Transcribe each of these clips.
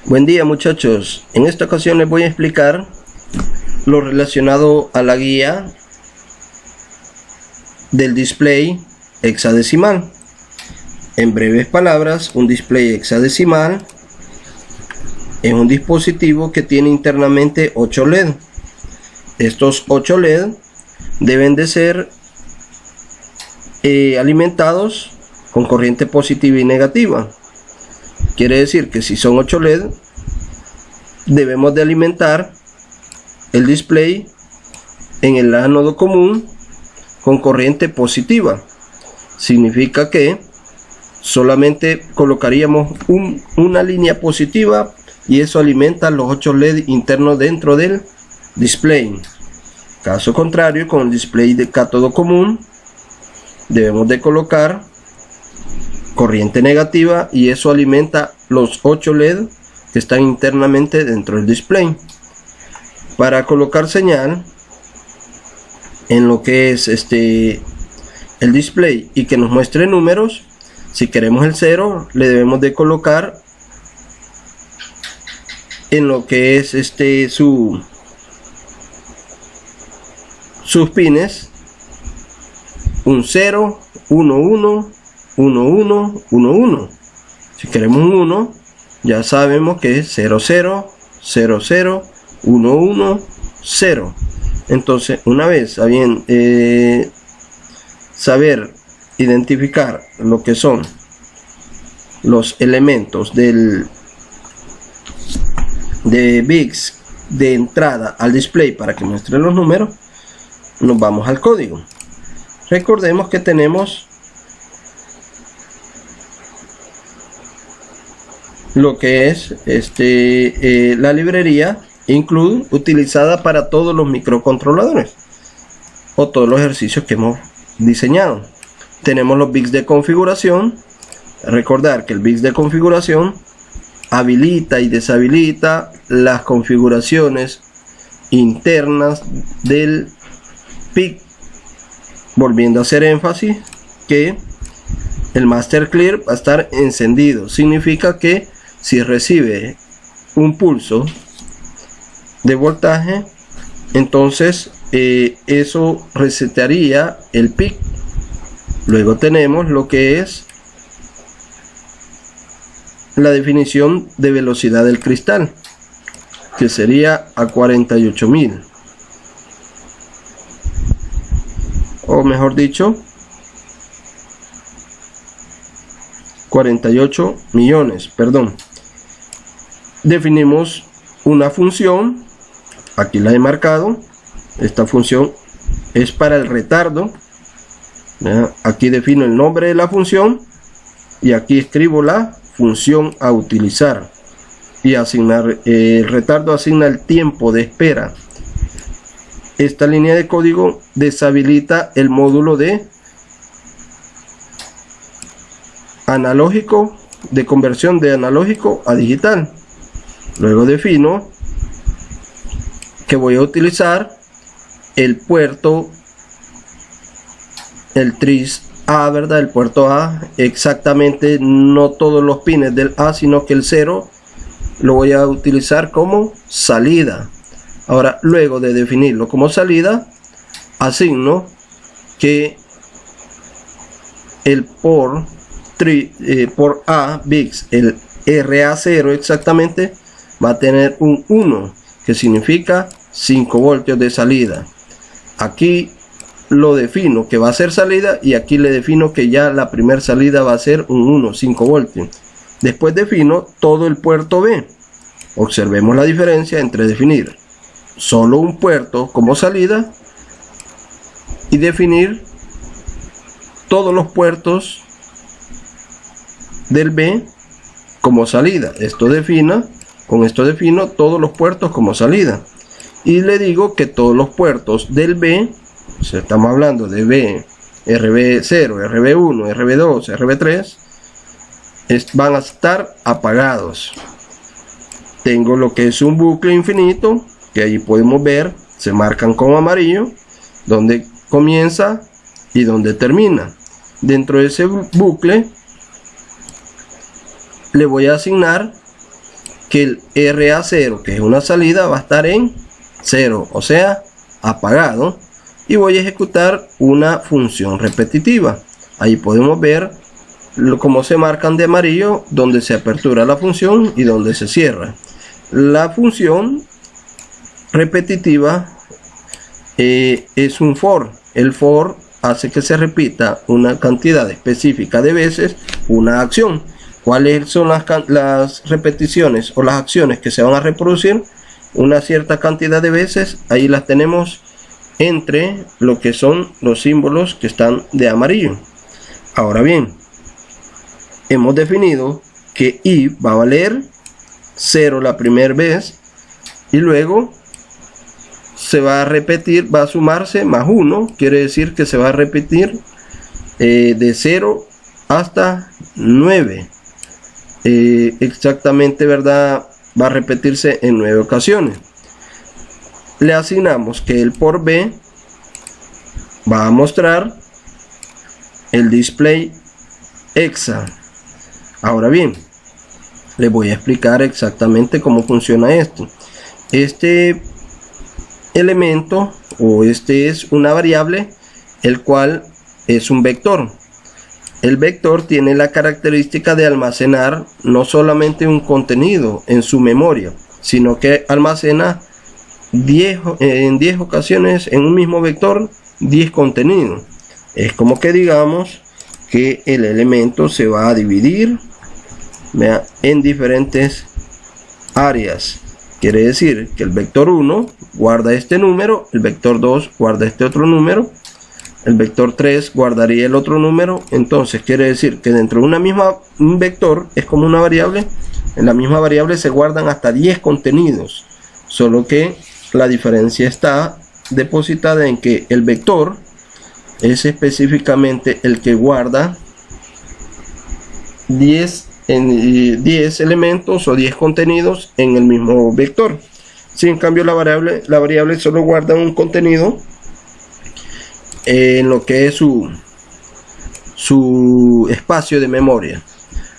Buen día muchachos, en esta ocasión les voy a explicar lo relacionado a la guía del display hexadecimal. En breves palabras, un display hexadecimal es un dispositivo que tiene internamente 8 LED. Estos 8 LED deben de ser alimentados con corriente positiva y negativa. Quiere decir que si son 8 LED, debemos de alimentar el display en el ánodo común con corriente positiva. Significa que solamente colocaríamos una línea positiva y eso alimenta los 8 LED internos dentro del display. Caso contrario, con el display de cátodo común debemos de colocar corriente negativa y eso alimenta los 8 LED que están internamente dentro del display. Para colocar señal en lo que es el display y que nos muestre números, si queremos el 0 le debemos de colocar en lo que es sus pines un 0, 1, 1, 1, 1, 1, 1. Si queremos un 1, ya sabemos que es 0, 0, 0, 0, 1, 1, 0. Entonces, una vez saber identificar lo que son los elementos de bits de entrada al display para que muestre los números, nos vamos al código. Recordemos que tenemos lo que es la librería include utilizada para todos los microcontroladores o todos los ejercicios que hemos diseñado. Tenemos los bits de configuración. Recordar que el bits de configuración habilita y deshabilita las configuraciones internas del PIC, volviendo a hacer énfasis que el master clear va a estar encendido. Significa que si recibe un pulso de voltaje, entonces eso resetearía el PIC. Luego tenemos lo que es la definición de velocidad del cristal, que sería a 48.000, o mejor dicho 48 millones, perdón. Definimos una función, aquí la he marcado. Esta función es para el retardo. Aquí defino el nombre de la función y aquí escribo la función a utilizar, y asignar el retardo asigna el tiempo de espera. Esta línea de código deshabilita el módulo de analógico, de conversión de analógico a digital. Luego defino que voy a utilizar el puerto, el tris A, ¿verdad? El puerto A, exactamente no todos los pines del A, sino que el 0 lo voy a utilizar como salida. Ahora, luego de definirlo como salida, asigno que el por A bits, el RA0 exactamente, va a tener un 1, que significa 5 voltios de salida. Aquí lo defino que va a ser salida, y aquí le defino que ya la primera salida va a ser un 1, 5 voltios. Después defino todo el puerto B. Observemos la diferencia entre definir solo un puerto como salida y definir todos los puertos del B como salida. Con esto defino todos los puertos como salida, y le digo que todos los puertos del B, o sea, estamos hablando de B, RB0, RB1, RB2, RB3, van a estar apagados. Tengo lo que es un bucle infinito, que ahí podemos ver, se marcan con amarillo donde comienza y donde termina. Dentro de ese bucle le voy a asignar que el RA0, que es una salida, va a estar en 0, o sea, apagado, y voy a ejecutar una función repetitiva. Ahí podemos ver cómo se marcan de amarillo donde se apertura la función y donde se cierra. La función repetitiva es un for. El for hace que se repita una cantidad específica de veces una acción. ¿Cuáles son las repeticiones o las acciones que se van a reproducir? Una cierta cantidad de veces. Ahí las tenemos entre lo que son los símbolos que están de amarillo. Ahora bien, hemos definido que i va a valer 0 la primera vez y luego se va a repetir, va a sumarse más 1, quiere decir que se va a repetir de 0 hasta 9. Exactamente, ¿verdad? Va a repetirse en 9 ocasiones. Le asignamos que el por b va a mostrar el display exa. Ahora bien, les voy a explicar exactamente cómo funciona esto. Este elemento o este es una variable, el cual es un vector. El vector tiene la característica de almacenar no solamente un contenido en su memoria, sino que almacena en 10 ocasiones en un mismo vector 10 contenidos. Es como que digamos que el elemento se va a dividir, vea, en diferentes áreas. Quiere decir que el vector 1 guarda este número, el vector 2 guarda este otro número, el vector 3 guardaría el otro número. Entonces quiere decir que dentro de un vector es como una variable. En la misma variable se guardan hasta 10 contenidos, solo que la diferencia está depositada en que el vector es específicamente el que guarda 10 elementos o 10 contenidos en el mismo vector. Si en cambio la variable solo guarda un contenido en lo que es su espacio de memoria.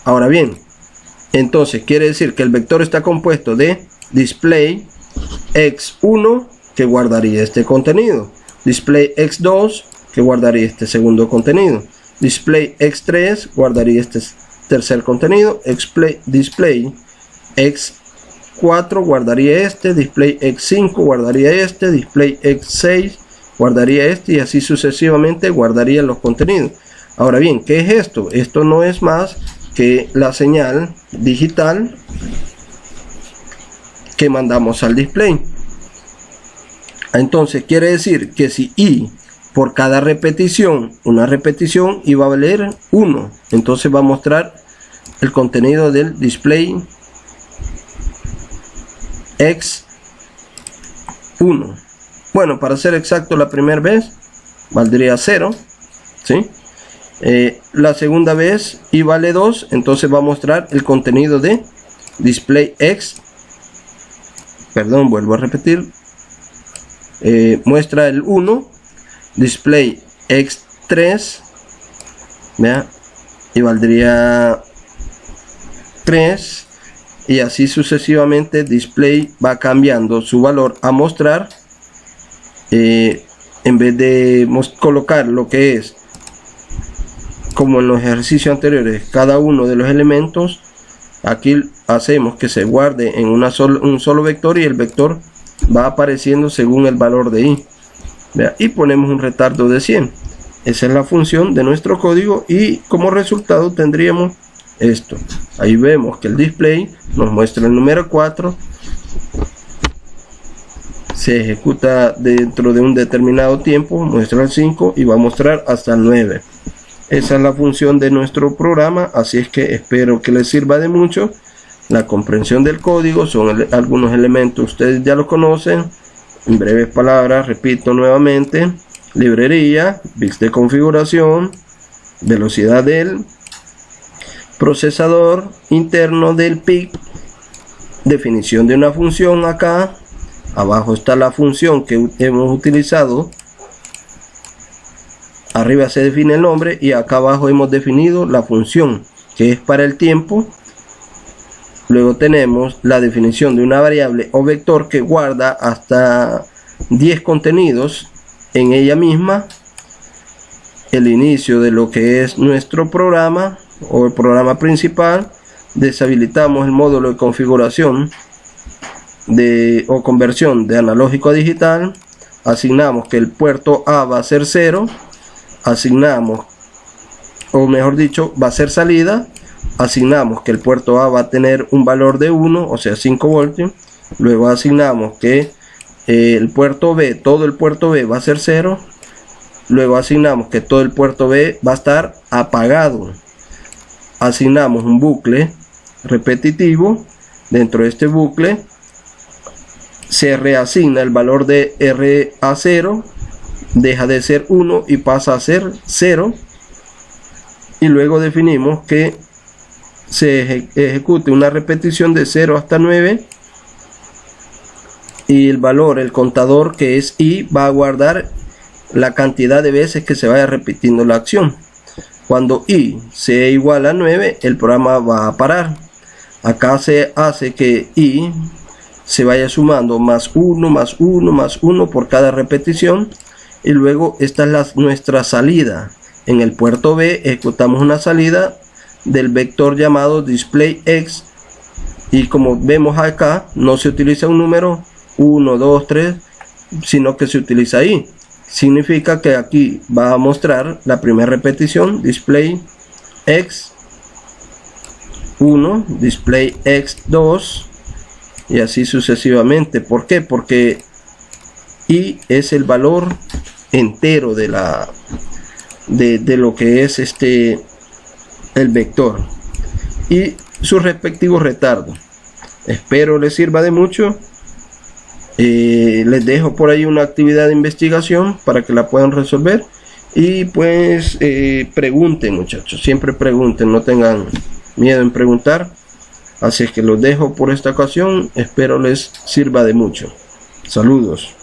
Ahora bien, entonces quiere decir que el vector está compuesto de display x1, que guardaría este contenido, display x2, que guardaría este segundo contenido, display x3 guardaría este tercer contenido, display x4 guardaría este, display x5 guardaría este, display x6 guardaría este, y así sucesivamente guardaría los contenidos. Ahora bien, ¿qué es esto? Esto no es más que la señal digital que mandamos al display. Entonces quiere decir que si i por cada repetición, una repetición, i va a valer 1, entonces va a mostrar el contenido del display x1. Bueno, para ser exacto, la primera vez valdría 0, ¿sí? La segunda vez i vale 2, entonces va a mostrar el contenido de display x, perdón, vuelvo a repetir, muestra el 1, display x3, ¿vea? Y valdría 3, y así sucesivamente. Display va cambiando su valor a mostrar, en vez de colocar lo que es como en los ejercicios anteriores cada uno de los elementos, aquí hacemos que se guarde en un solo vector, y el vector va apareciendo según el valor de i. ¿Vea? Y ponemos un retardo de 100. Esa es la función de nuestro código, y como resultado tendríamos esto. Ahí vemos que el display nos muestra el número 4, se ejecuta dentro de un determinado tiempo, muestra el 5 y va a mostrar hasta el 9. Esa es la función de nuestro programa, así es que espero que les sirva de mucho. La comprensión del código son algunos elementos, ustedes ya lo conocen. En breves palabras, repito nuevamente: librería, bits de configuración, velocidad del procesador interno del PIC, definición de una función. Acá abajo está la función que hemos utilizado, arriba se define el nombre, y acá abajo hemos definido la función que es para el tiempo, Luego tenemos la definición de una variable o vector que guarda hasta 10 contenidos en ella misma. El inicio de lo que es nuestro programa o el programa principal. Deshabilitamos el módulo de configuración o conversión de analógico a digital. Asignamos que el puerto A va a ser 0. Asignamos, o mejor dicho, va a ser salida. Asignamos que el puerto A va a tener un valor de 1, o sea 5 voltios. Luego asignamos que el puerto B, todo el puerto B va a ser 0. Luego asignamos que todo el puerto B va a estar apagado. Asignamos un bucle repetitivo. Dentro de este bucle se reasigna el valor de RA0, deja de ser 1 y pasa a ser 0. Y luego definimos que se ejecute una repetición de 0 hasta 9, y el valor, el contador que es i, va a guardar la cantidad de veces que se vaya repitiendo la acción. Cuando i sea igual a 9, el programa va a parar. Acá se hace que i se vaya sumando más 1, más 1, más 1 por cada repetición. Y luego esta es nuestra salida. En el puerto B ejecutamos una salida del vector llamado displayX, y como vemos acá no se utiliza un número 1, 2, 3, sino que se utiliza i. Significa que aquí va a mostrar la primera repetición, displayX 1, displayX 2, y así sucesivamente. ¿Por qué? Porque i es el valor entero de lo que es el vector y su respectivo retardo. Espero les sirva de mucho. Les dejo por ahí una actividad de investigación para que la puedan resolver, y pues pregunten, muchachos, siempre pregunten, no tengan miedo en preguntar. Así es que los dejo por esta ocasión, espero les sirva de mucho. Saludos.